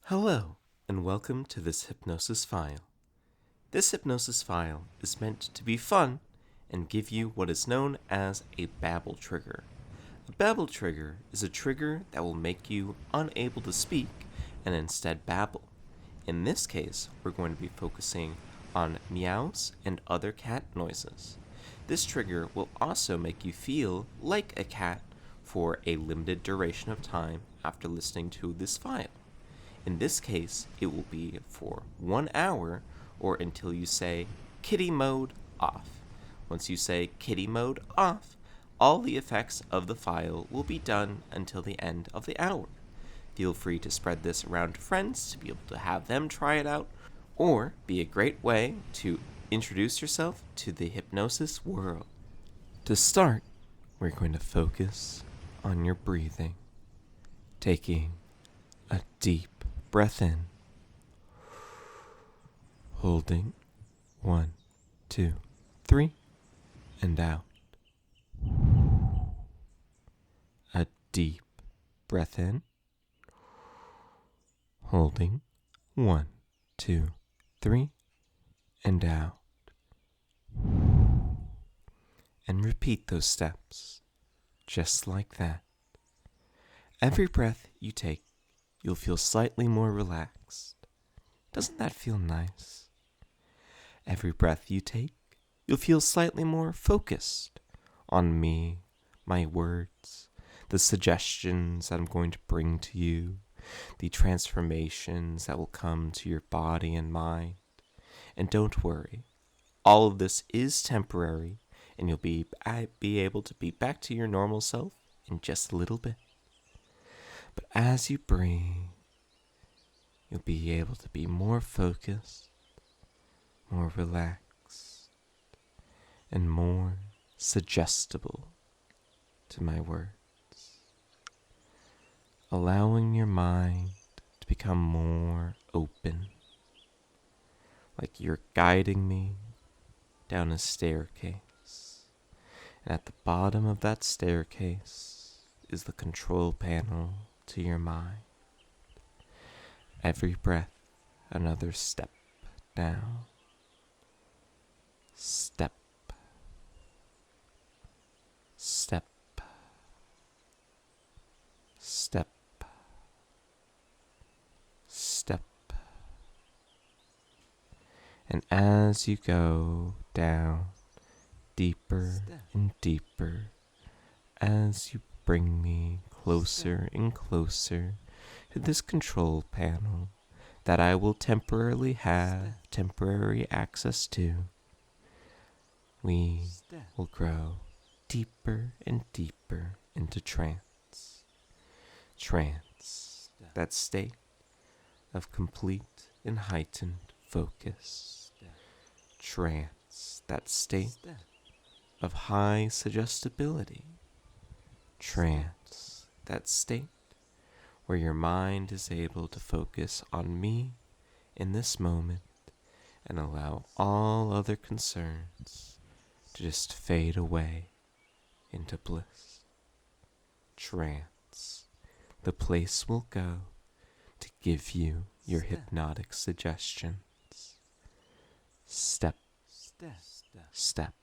Hello, and welcome to this hypnosis file. This hypnosis file is meant to be fun and give you what is known as a BABBLE trigger. A BABBLE trigger is a trigger that will make you unable to speak and instead babble. In this case, we're going to be focusing on meows and other cat noises. This trigger will also make you feel like a cat for a limited duration of time after listening to this file. In this case, it will be for 1 hour or until you say kitty mode off. Once you say kitty mode off, all the effects of the file will be done until the end of the hour. Feel free to spread this around to friends to be able to have them try it out, or be a great way to introduce yourself to the hypnosis world. To start, we're going to focus on your breathing, taking a deep breath in, holding 1, 2, 3, and out. A deep breath in, holding 1, 2, 3, and out. And repeat those steps, just like that. Every breath you take, you'll feel slightly more relaxed. Doesn't that feel nice? Every breath you take, you'll feel slightly more focused on me, my words, the suggestions that I'm going to bring to you, the transformations that will come to your body and mind. And don't worry, all of this is temporary, and you'll be able to be back to your normal self in just a little bit. But as you breathe, you'll be able to be more focused, more relaxed, and more suggestible to my words, allowing your mind to become more open, like you're guiding me down a staircase, and at the bottom of that staircase is the control panel to your mind. Every breath, another step down. Step. Step. Step. Step. And as you go down deeper and deeper, as you bring me closer and closer to this control panel that I will temporarily have temporary access to, we will grow deeper and deeper into trance. Trance, that state of complete and heightened focus. Trance, that state of high suggestibility. Trance, that state where your mind is able to focus on me in this moment and allow all other concerns to just fade away into bliss. Trance, the place we'll go to give you your hypnotic suggestions. Step, step,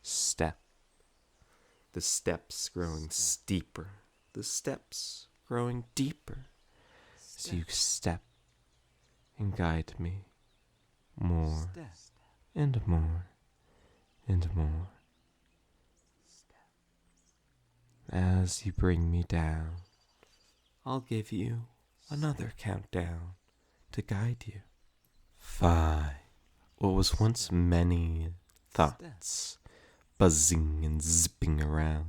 step. The steps growing steeper, the steps growing deeper as you step and guide me more and more and more. As you bring me down, I'll give you another countdown to guide you. 5. What was once many thoughts buzzing and zipping around,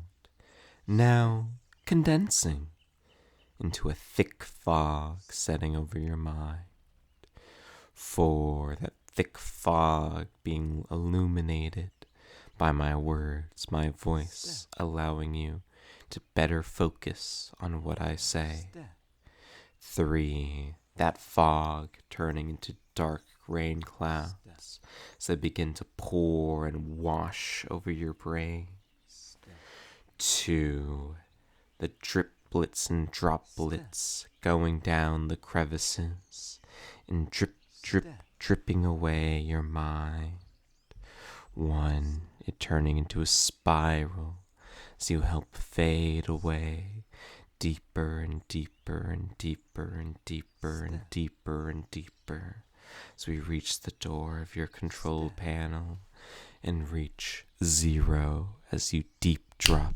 now condensing into a thick fog setting over your mind. 4. That thick fog being illuminated by my words, my voice, allowing you to better focus on what I say. 3. That fog turning into dark rain clouds as they begin to pour and wash over your brain. 2. The drip driplets and droplets going down the crevices and drip, drip, dripping away your mind. One, it turning into a spiral as you help fade away, deeper and deeper and deeper and deeper and deeper and deeper, as we reach the door of your control panel and reach 0 as you deep drop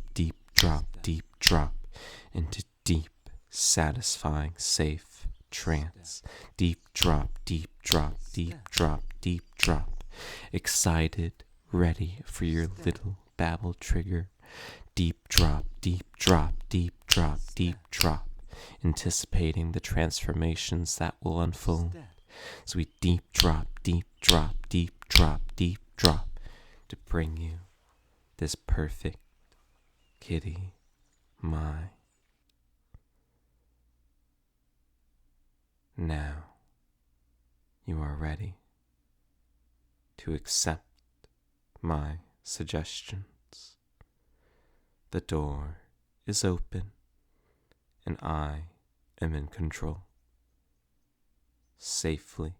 into deep, satisfying, safe trance. Deep drop, excited, ready for your little babble trigger. Deep drop, anticipating the transformations that will unfold. So we deep drop, to bring you this perfect kitty mind. Now you are ready to accept my suggestions. The door is open and I am in control, safely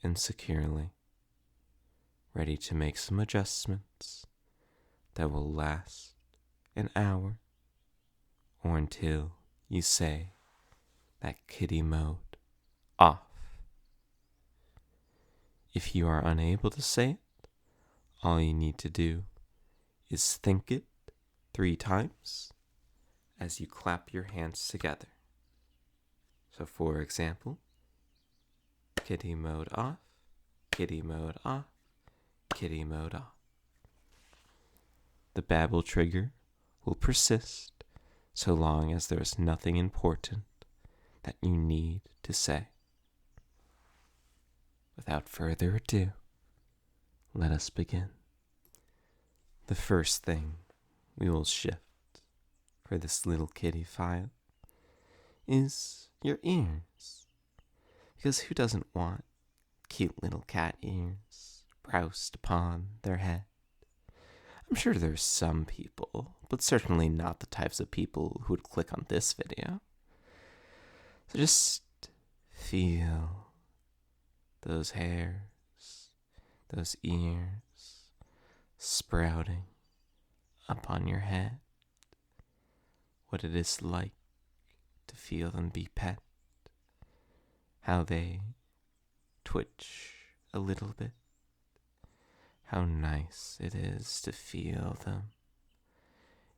and securely, ready to make some adjustments that will last an hour or until you say that kitty mode off. If you are unable to say it, all you need to do is think it 3 times as you clap your hands together. So for example, kitty mode off, kitty mode off, kitty mode off. The babble trigger will persist so long as there is nothing important that you need to say. Without further ado, let us begin. The first thing we will shift for this little kitty file is your ears. Because who doesn't want cute little cat ears browsed upon their head? I'm sure there's some people, but certainly not the types of people who would click on this video. So just feel those hairs, those ears sprouting up on your head. What it is like to feel them be pet. How they twitch a little bit. How nice it is to feel them.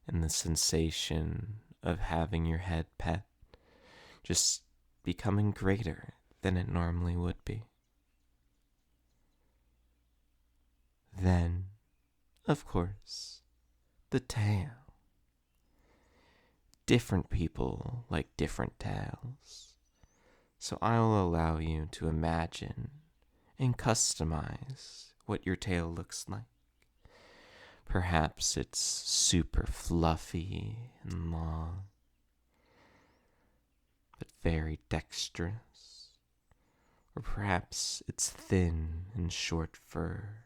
And the sensation of having your head pet just becoming greater than it normally would be. Then, of course, the tail. Different people like different tails, so I will allow you to imagine and customize what your tail looks like. Perhaps it's super fluffy and long, but very dexterous. Or perhaps it's thin and short fur.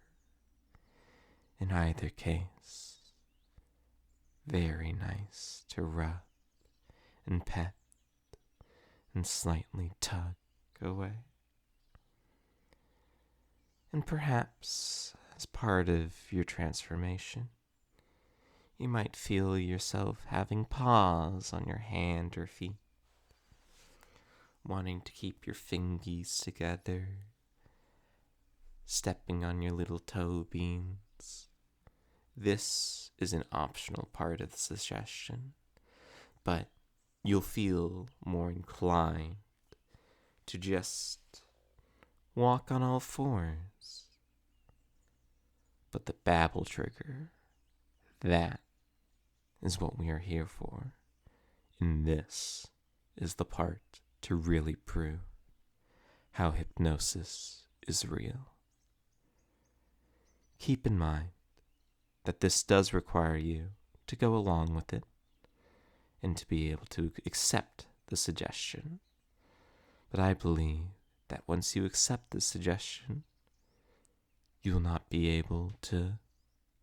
In either case, very nice to rub and pet and slightly tug away. And perhaps, as part of your transformation, you might feel yourself having paws on your hand or feet, wanting to keep your fingies together, stepping on your little toe beans. This is an optional part of the suggestion, but you'll feel more inclined to just walk on all fours. But the babble trigger, that is what we are here for. And this is the part to really prove how hypnosis is real. Keep in mind that this does require you to go along with it and to be able to accept the suggestion. But I believe that once you accept the suggestion, you will not be able to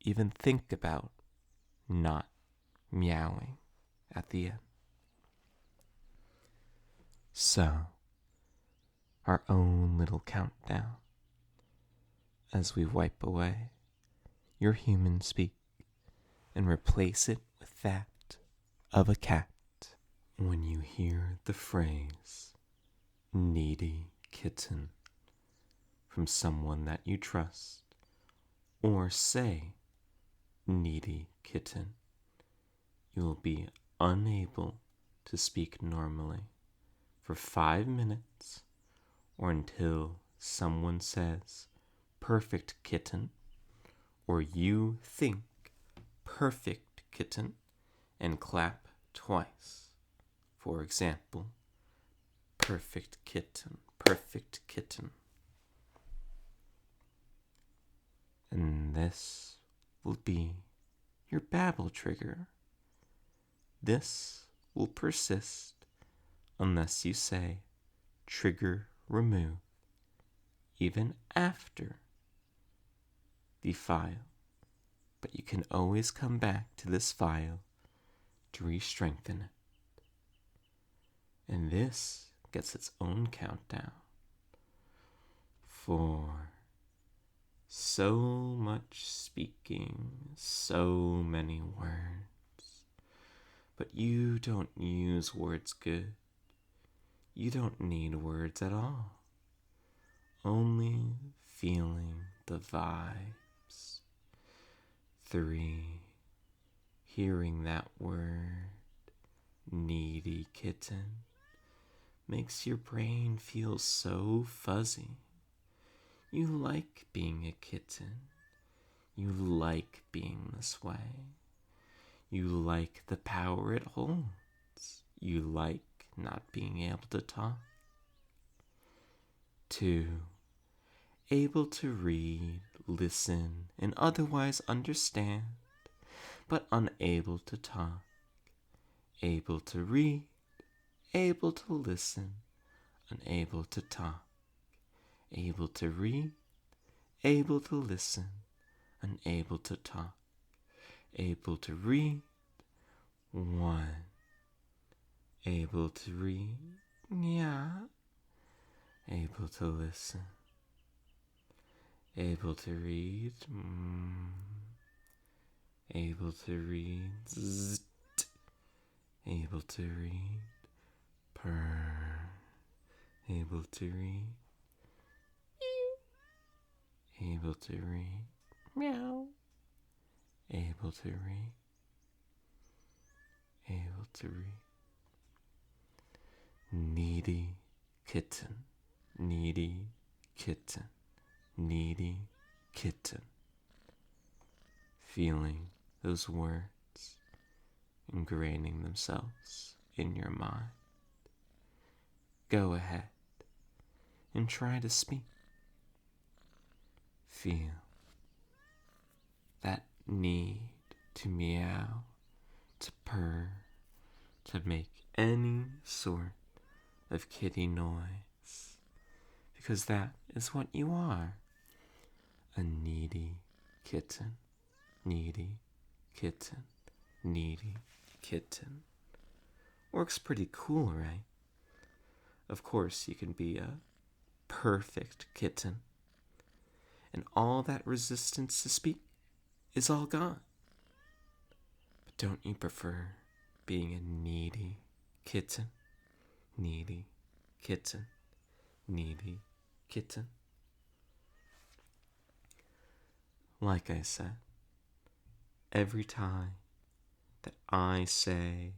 even think about not meowing at the end. So, our own little countdown as we wipe away your human speak and replace it with that of a cat. When you hear the phrase, needy kitten, from someone that you trust, or say, needy kitten, you will be unable to speak normally for 5 minutes or until someone says, perfect kitten, or you think perfect kitten and clap twice. For example, perfect kitten, perfect kitten. And this will be your babble trigger. This will persist unless you say trigger remove, even after the file. But you can always come back to this file to re-strengthen it. And this gets its own countdown for so much speaking, so many words. But you don't use words good. You don't need words at all. Only feeling the vibes. 3, hearing that word, needy kitten, makes your brain feel so fuzzy. You like being a kitten. You like being this way. You like the power it holds. You like not being able to talk. 2, able to read, listen, and otherwise understand, but unable to talk. Able to read, able to listen, unable to talk. Able to read, able to listen, unable to talk. Able to read, 1. Able to read, yeah. Able to listen. Able to read, Able to read, zzzt. Able to read, purr. Able to read, able to read, meow. Able to read, able to read. Needy kitten, needy kitten, needy kitten. Feeling those words ingraining themselves in your mind. Go ahead and try to speak. Feel that need to meow, to purr, to make any sort of kitty noise, because that is what you are, a needy kitten, needy kitten, needy kitten. Works pretty cool, right? Of course, you can be a perfect kitten, and all that resistance to speak is all gone. But don't you prefer being a needy kitten? Needy kitten, needy kitten. Like I said, every time that I say,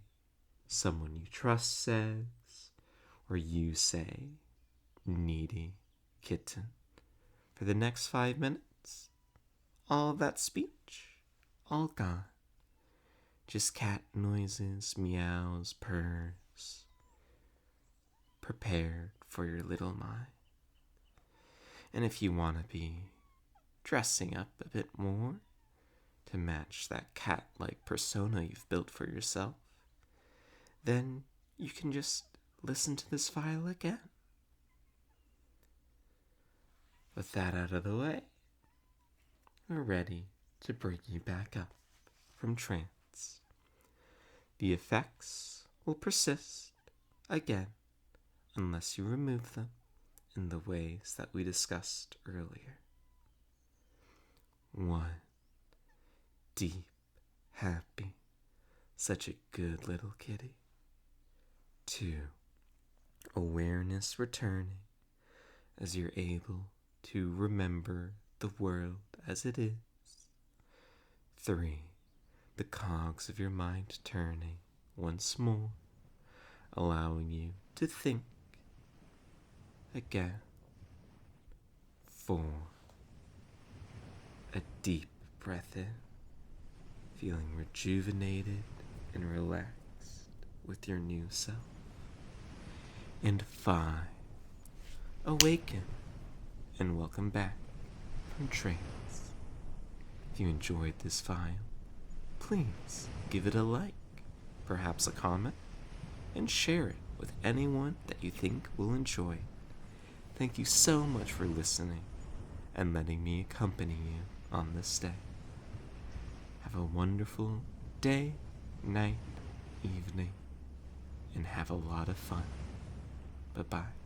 someone you trust says, or you say, needy kitten, for the next 5 minutes, all that speech, all gone. Just cat noises, meows, purrs, prepared for your little mind. And if you want to be dressing up a bit more to match that cat-like persona you've built for yourself, then you can just listen to this file again. With that out of the way, we're ready to bring you back up from trance. The effects will persist again unless you remove them in the ways that we discussed earlier. 1. Deep, happy, such a good little kitty. 2. Awareness returning as you're able to remember the world as it is. 3. The cogs of your mind turning once more, allowing you to think again. 4. A deep breath in, feeling rejuvenated and relaxed with your new self. And 5. Awaken and welcome back from trance. If you enjoyed this file, please give it a like, perhaps a comment, and share it with anyone that you think will enjoy it. Thank you so much for listening and letting me accompany you on this day. Have a wonderful day, night, evening, and have a lot of fun. Bye-bye.